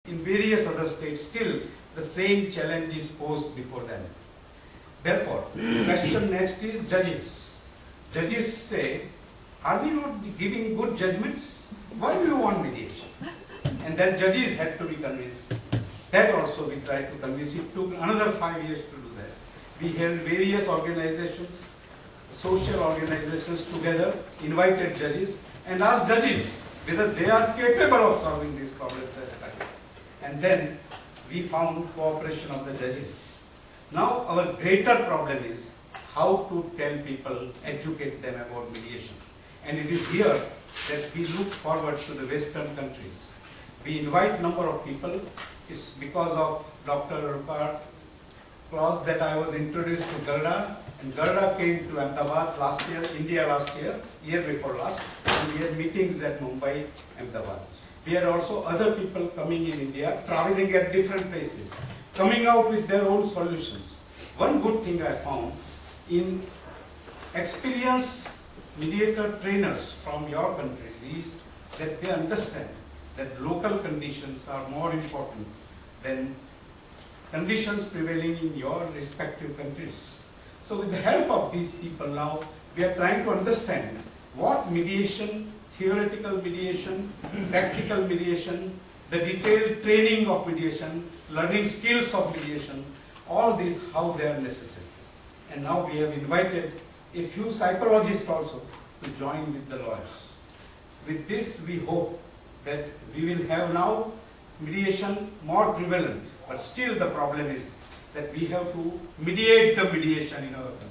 In various other states, still the same challenge is posed before them. Therefore, the question next is judges. Judges say, are we not giving good judgments? Why do you want mediation? And then judges had to be convinced. That also we tried to convince. It took another 5 years to do that. We held various organizations, social organizations together, invited judges and asked judges whether they are capable of solving these problems at a time. And then we found cooperation of the judges. Now our greater problem is how to tell people, educate them about mediation. And it is here that we look forward to the Western countries. We invite number of people. It's because of Dr. Rupert Claus that I was introduced to Garda, and Garda came to Ahmedabad last year, India last year before last, and we had meetings at Mumbai, Ahmedabad. We had also other people coming in India, traveling at different places, coming out with their own solutions. One good thing I found in experienced mediator trainers from your countries is that they understand that local conditions are more important than conditions prevailing in your respective countries. So with the help of these people now, we are trying to understand what mediation, theoretical mediation, practical mediation, the detailed training of mediation, learning skills of mediation, all these, how they are necessary. And now we have invited a few psychologists also to join with the lawyers. With this, we hope that we will have now mediation more prevalent, but still the problem is that we have to mediate the mediation in our country,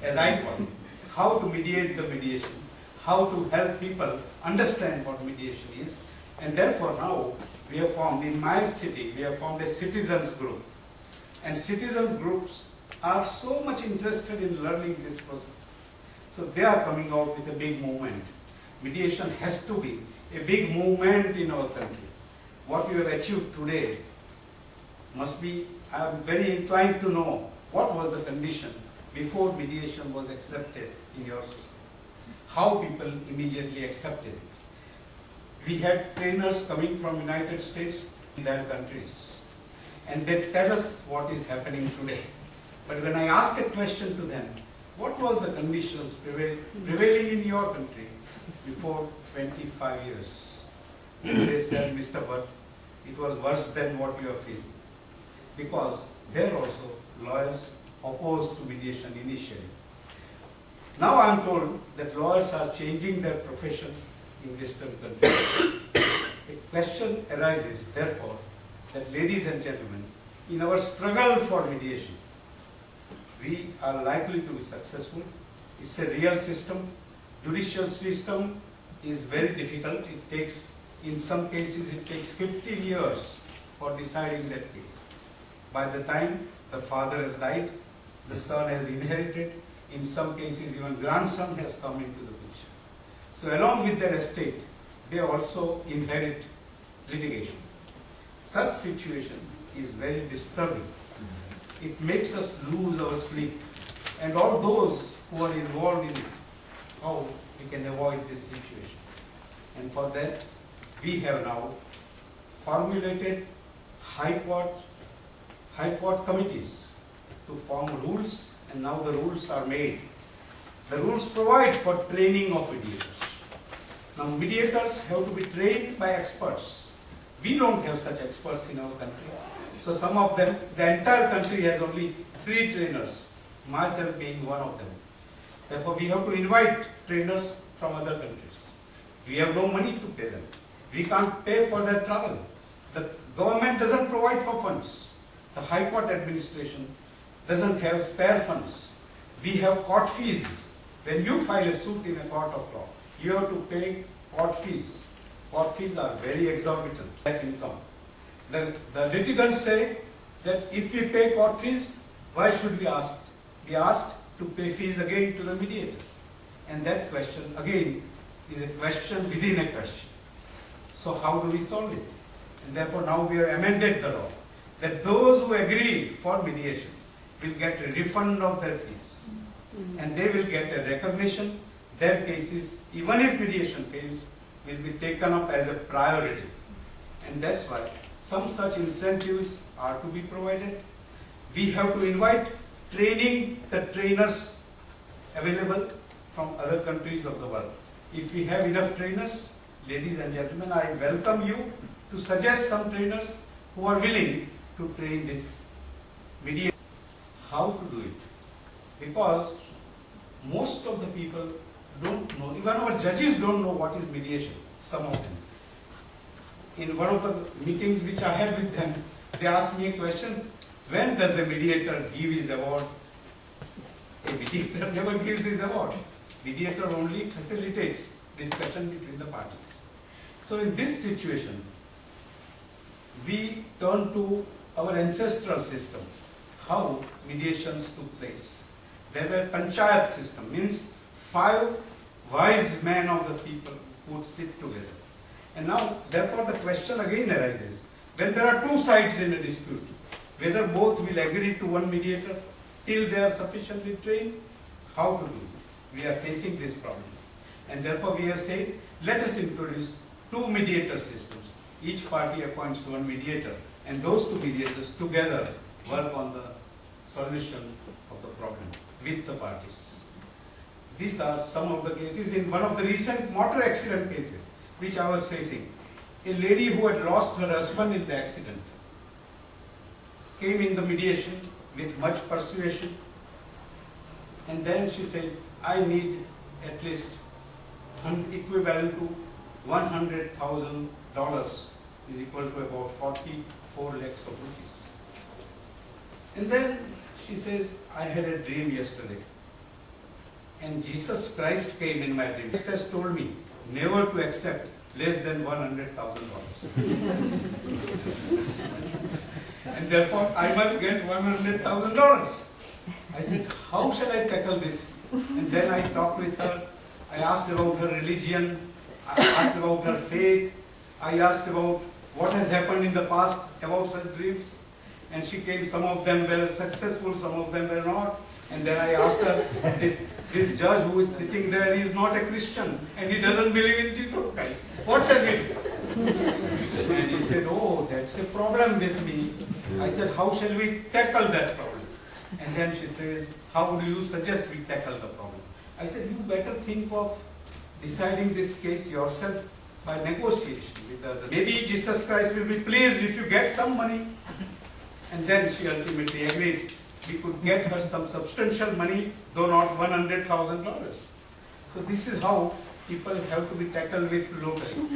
as I call it. How to mediate the mediation, how to help people understand what mediation is, and therefore now we have formed, in my city, we have formed a citizens group. And citizens groups are so much interested in learning this process. So they are coming out with a big movement. Mediation has to be a big movement in our country. What we have achieved today must be, I am very inclined to know what was the condition before mediation was accepted in your society. How people immediately accepted it. We had trainers coming from United States in their countries, and they tell us what is happening today. But when I ask a question to them, what was the conditions prevailing in your country before 25 years? They said, Mr. Bhatt, it was worse than what you are facing. Because there also lawyers opposed to mediation initially. Now I am told that lawyers are changing their profession in Western countries. A question arises, therefore, that ladies and gentlemen, in our struggle for mediation, we are likely to be successful. It's a real system. Judicial system is very difficult. It takes, in some cases, it takes 15 years for deciding that case. By the time the father has died, the son has inherited. In some cases, even grandson has come into the picture. So along with their estate, they also inherit litigation. Such situation is very disturbing. It makes us lose our sleep. And all those who are involved in it, how we can avoid this situation. And for that, we have now formulated High Court committees to form rules, and now the rules are made. The rules provide for training of mediators. Now mediators have to be trained by experts. We don't have such experts in our country. So some of them, the entire country has only 3 trainers, myself being one of them. Therefore we have to invite trainers from other countries. We have no money to pay them. We can't pay for their travel. The government doesn't provide for funds. The High Court administration doesn't have spare funds. We have court fees. When you file a suit in a court of law, you have to pay court fees. Court fees are very exorbitant, that income. The litigants say that if we pay court fees, why should we be asked to pay fees again to the mediator? And that question again is a question within a question. So how do we solve it? And therefore now we have amended the law that those who agree for mediation will get a refund of their fees. And they will get a recognition. Their cases, even if mediation fails, will be taken up as a priority. And that's why some such incentives are to be provided. We have to invite the trainers available from other countries of the world. If we have enough trainers, ladies and gentlemen, I welcome you to suggest some trainers who are willing to train this mediation. How to do it? Because most of the people don't know, even our judges don't know what is mediation, some of them. In one of the meetings which I had with them, they asked me a question, when does a mediator give his award? A mediator never gives his award. Mediator only facilitates discussion between the parties. So in this situation, we turn to our ancestral system, how mediations took place. There were panchayat system, means 5 wise men of the people would sit together. And now, therefore, the question again arises, when there are two sides in a dispute, whether both will agree to one mediator till they are sufficiently trained, how to do it? We are facing these problems. And therefore, we have said, let us introduce 2 mediator systems. Each party appoints one mediator, and those 2 mediators together work on the solution of the problem with the parties. These are some of the cases. In one of the recent motor accident cases which I was facing, a lady who had lost her husband in the accident came in the mediation with much persuasion, and then she said, I need at least equivalent to $100,000 is equal to about 44 lakhs of rupees. And then she says, I had a dream yesterday, and Jesus Christ came in my dream. Christ has told me never to accept less than $100,000. And therefore, I must get $100,000. I said, how shall I tackle this? And then I talked with her. I asked about her religion. I asked about her faith. I asked about what has happened in the past about such dreams. And she came, some of them were successful, some of them were not. And then I asked her, this judge who is sitting there is not a Christian and he doesn't believe in Jesus Christ. What shall we do? And he said, oh, that's a problem with me. I said, how shall we tackle that problem? And then she says, how do you suggest we tackle the problem? I said, you better think of deciding this case yourself by negotiation with the others. Maybe Jesus Christ will be pleased if you get some money. And then she ultimately agreed. We could get her some substantial money, though not $100,000. So this is how people have to be tackled with locally.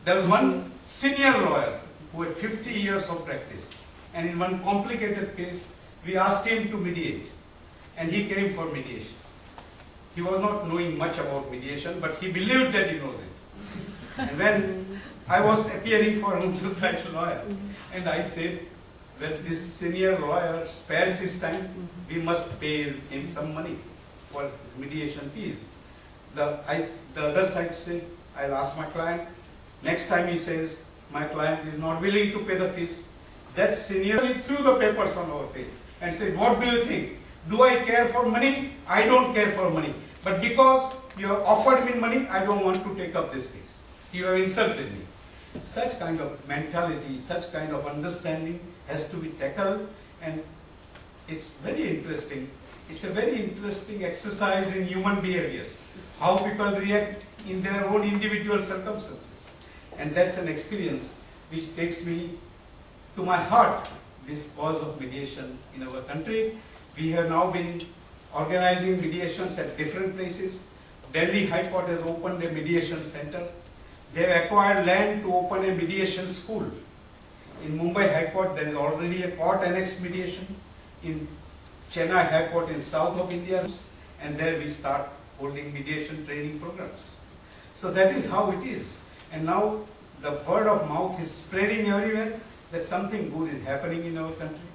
There was one senior lawyer who had 50 years of practice. And in one complicated case, we asked him to mediate. And he came for mediation. He was not knowing much about mediation, but he believed that he knows it. And when I was appearing for such a lawyer, and I said, when this senior lawyer spares his time, we must pay him some money for his mediation fees. The other side said, I'll ask my client. Next time he says, my client is not willing to pay the fees. That senior threw the papers on our face and said, what do you think? Do I care for money? I don't care for money. But because you have offered me money, I don't want to take up this case. You have insulted me. Such kind of mentality, such kind of understanding has to be tackled, and it's very interesting. It's a very interesting exercise in human behaviors, how people react in their own individual circumstances. And that's an experience which takes me to my heart, this cause of mediation in our country. We have now been organizing mediations at different places. Delhi High Court has opened a mediation center. They have acquired land to open a mediation school. In Mumbai High Court, there is already a court-annexed mediation. In Chennai High Court in south of India, and there we start holding mediation training programs. So that is how it is. And now the word of mouth is spreading everywhere that something good is happening in our country.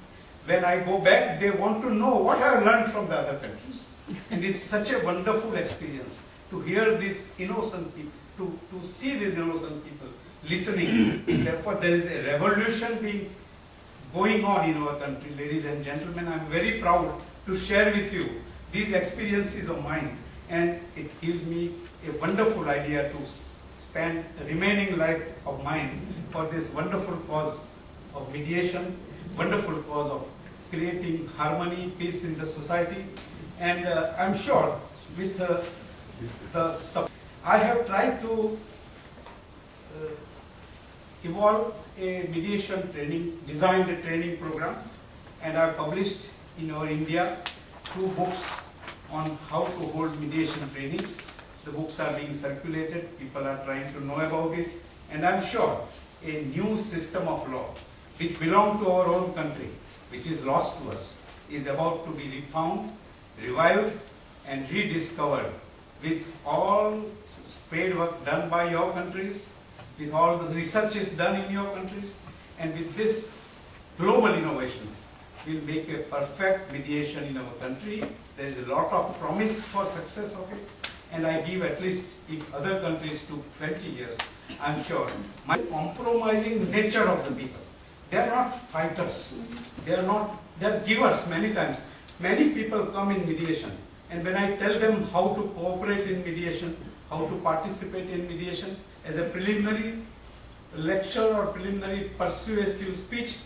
When I go back, they want to know what I have learned from the other countries. And it's such a wonderful experience to hear these innocent people, to see these innocent people listening. Therefore, there is a revolution going on in our country, ladies and gentlemen. I'm very proud to share with you these experiences of mine, and it gives me a wonderful idea to spend the remaining life of mine for this wonderful cause of mediation, wonderful cause of creating harmony, peace in the society, and I'm sure with I have tried to evolve a mediation training, designed a training program, and I published in our India 2 books on how to hold mediation trainings. The books are being circulated, people are trying to know about it, and I'm sure a new system of law which belongs to our own country, which is lost to us, is about to be refound, revived and rediscovered with all spade work done by your countries, with all the researches done in your countries, and with this global innovations will make a perfect mediation in our country. There is a lot of promise for success of it, and I give at least, if other countries took 20 years, I'm sure. My compromising nature of the people. They are not fighters. They are givers many times. Many people come in mediation, and when I tell them how to cooperate in mediation, how to participate in mediation, as a preliminary lecture or preliminary persuasive speech,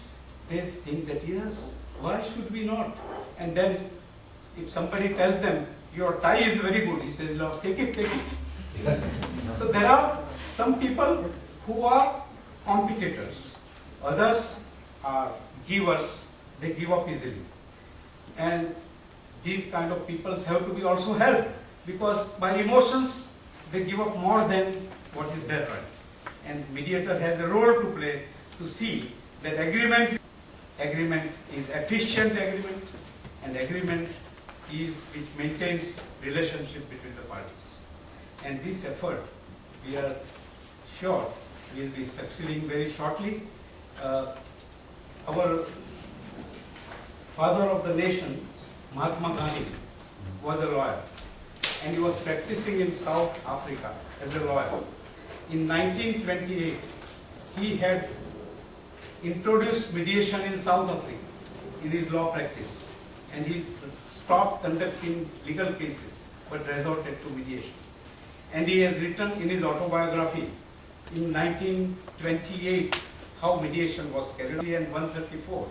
they think that yes, why should we not? And then if somebody tells them, your tie is very good, he says, no, take it, take it. So there are some people who are competitors, others are givers, they give up easily. And these kind of people have to be also helped, because by emotions they give up more than what is their right. And mediator has a role to play to see that agreement is efficient agreement, and agreement is which maintains relationship between the parties. And this effort, we are sure, will be succeeding very shortly. Our father of the nation, Mahatma Gandhi, was a lawyer, and he was practicing in South Africa as a lawyer. In 1928, he had introduced mediation in South Africa in his law practice, and he stopped conducting legal cases but resorted to mediation. And he has written in his autobiography in 1928 how mediation was carried out, and 134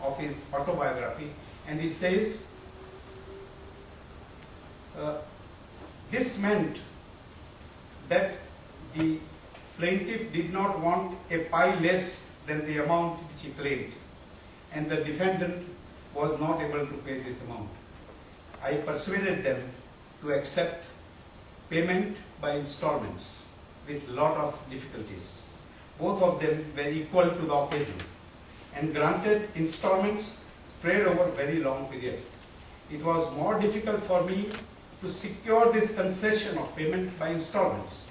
of his autobiography, and he says, this meant that the plaintiff did not want a pie less than the amount which he claimed, and the defendant was not able to pay this amount. I persuaded them to accept payment by installments with lot of difficulties. Both of them were equal to the occasion, and granted installments spread over very long period. It was more difficult for me to secure this concession of payment by installments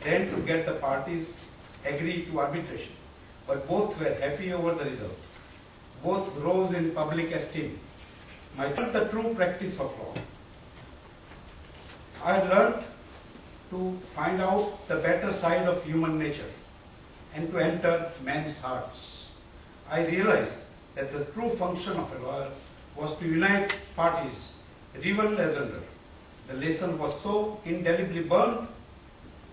than to get the parties agree to arbitration. But both were happy over the result. Both rose in public esteem. I felt the true practice of law. I learned to find out the better side of human nature and to enter men's hearts. I realized that the true function of a lawyer was to unite parties, rival as under. The lesson was so indelibly burned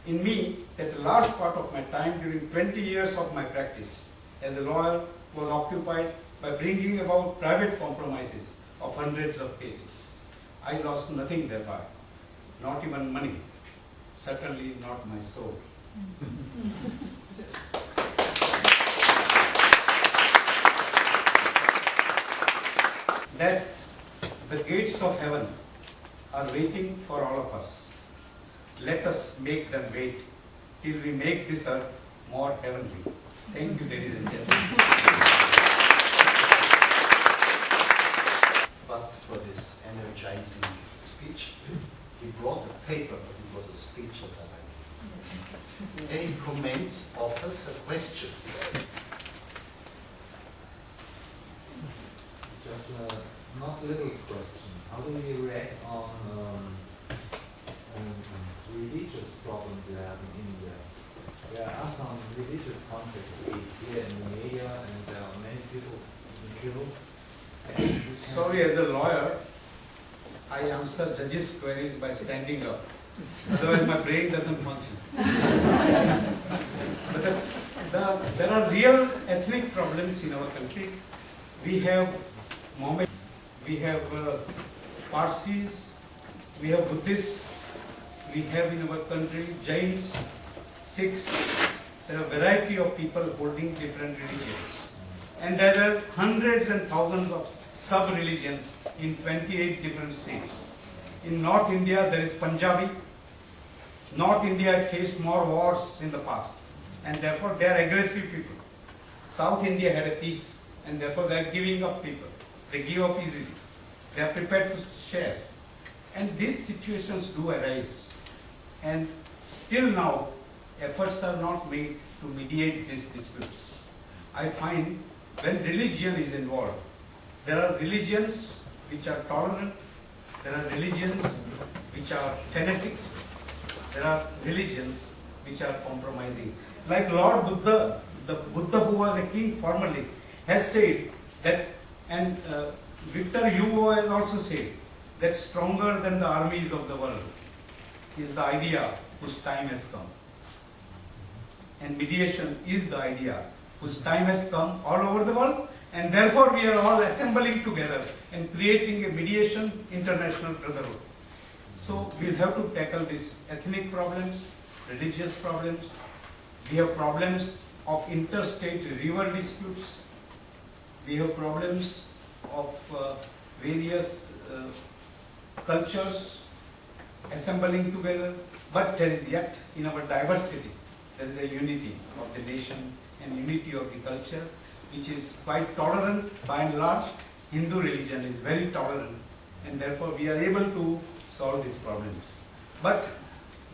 in me that a large part of my time during 20 years of my practice as a lawyer was occupied by bringing about private compromises of hundreds of cases. I lost nothing thereby, not even money, certainly not my soul. That the gates of heaven are waiting for all of us. Let us make them wait till we make this earth more heavenly. Thank you, ladies and gentlemen. But for this energizing speech, he brought a paper, but it was a speech as I like. Any comments, offers, or questions? Just a not little question. How do you react on religious problems you have in India? There are some religious conflicts here in the media, and there are many people killed. Sorry, as a lawyer, I answer judges' queries by standing up. Otherwise my brain doesn't function. But there are real ethnic problems in our country. We have Mohammed, we have Parsis, we have Buddhists, we have in our country Jains, Sikhs. There are a variety of people holding different religions. And there are hundreds and thousands of sub-religions in 28 different states. In North India, there is Punjabi. North India had faced more wars in the past, and therefore they are aggressive people. South India had a peace, and therefore they are giving up people. They give up easily. They are prepared to share. And these situations do arise. And still now, efforts are not made to mediate these disputes. I find when religion is involved, there are religions which are tolerant, there are religions which are fanatic, there are religions which are compromising. Like Lord Buddha, the Buddha who was a king formerly, has said that, and Victor Hugo has also said, that stronger than the armies of the world is the idea whose time has come. And mediation is the idea whose time has come all over the world, and therefore we are all assembling together and creating a mediation international brotherhood. So we'll have to tackle these ethnic problems, religious problems. We have problems of interstate river disputes. We have problems of various cultures assembling together. But there is yet, in our diversity, there is a unity of the nation and unity of the culture, which is quite tolerant by and large. Hindu religion is very tolerant, and therefore we are able to solve these problems. But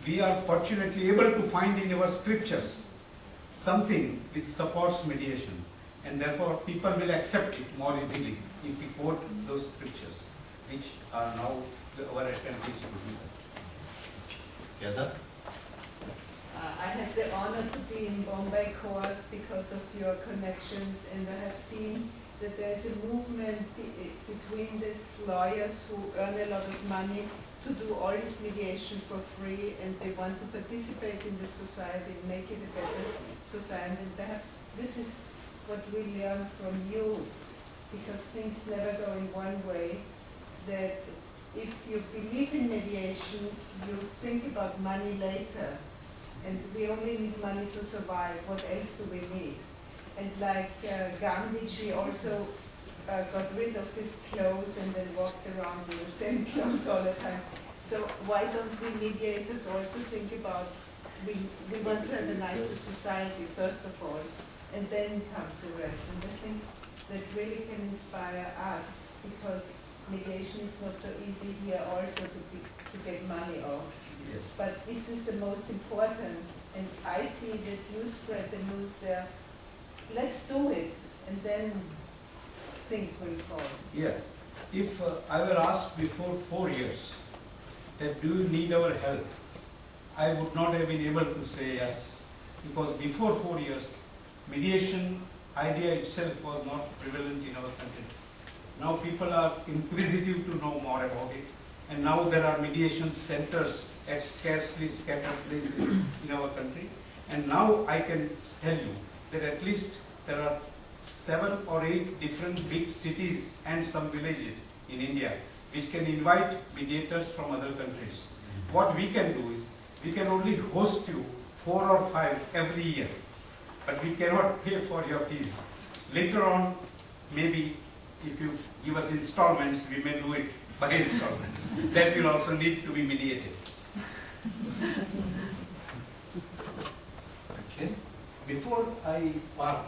we are fortunately able to find in our scriptures something which supports mediation, and therefore people will accept it more easily if we quote those scriptures, which are now our attempt is to do that. Together? I had the honor to be in Bombay court because of your connections, and I have seen that there is a movement between these lawyers who earn a lot of money to do all this mediation for free, and they want to participate in the society and make it a better society. And perhaps this is what we learn from you, because things never go in one way, that if you believe in mediation, you think about money later. And we only need money to survive. What else do we need? And like Gandhiji also got rid of his clothes and then walked around in the same clothes all the time. So why don't we mediators also think about, we want to have a nicer society first of all, and then comes the rest. And I think that really can inspire us, because mediation is not so easy here also to get money off. Yes. But is this the most important? And I see that you spread the news there. Let's do it, and then things will fall. Yes. If I were asked before 4 years that do you need our help, I would not have been able to say yes, because before 4 years, mediation idea itself was not prevalent in our country. Now people are inquisitive to know more about it, and now there are mediation centers at scarcely scattered places in our country. And now I can tell you that at least there are 7 or 8 different big cities and some villages in India which can invite mediators from other countries. What we can do is, we can only host you 4 or 5 every year, but we cannot pay for your fees. Later on, maybe if you give us installments, we may do it by installments. That will also need to be mediated. Okay. Before I part,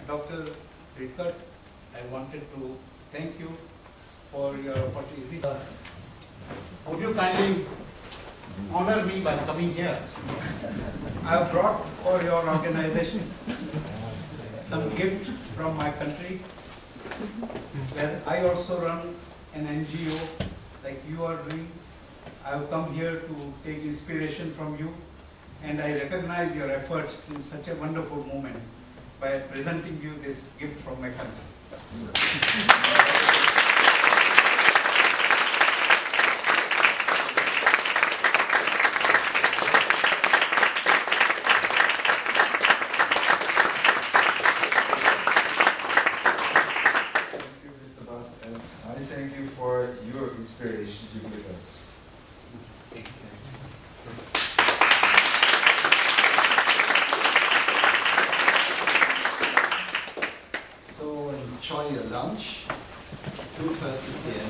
Dr. Rickert, I wanted to thank you for your opportunity. Would you kindly honor me by coming here? I have brought for your organization some gift from my country, where I also run an NGO like you are doing. I have come here to take inspiration from you, and I recognize your efforts in such a wonderful moment by presenting you this gift from my country. for your inspiration to give us. So enjoy your lunch. 2:30 p.m.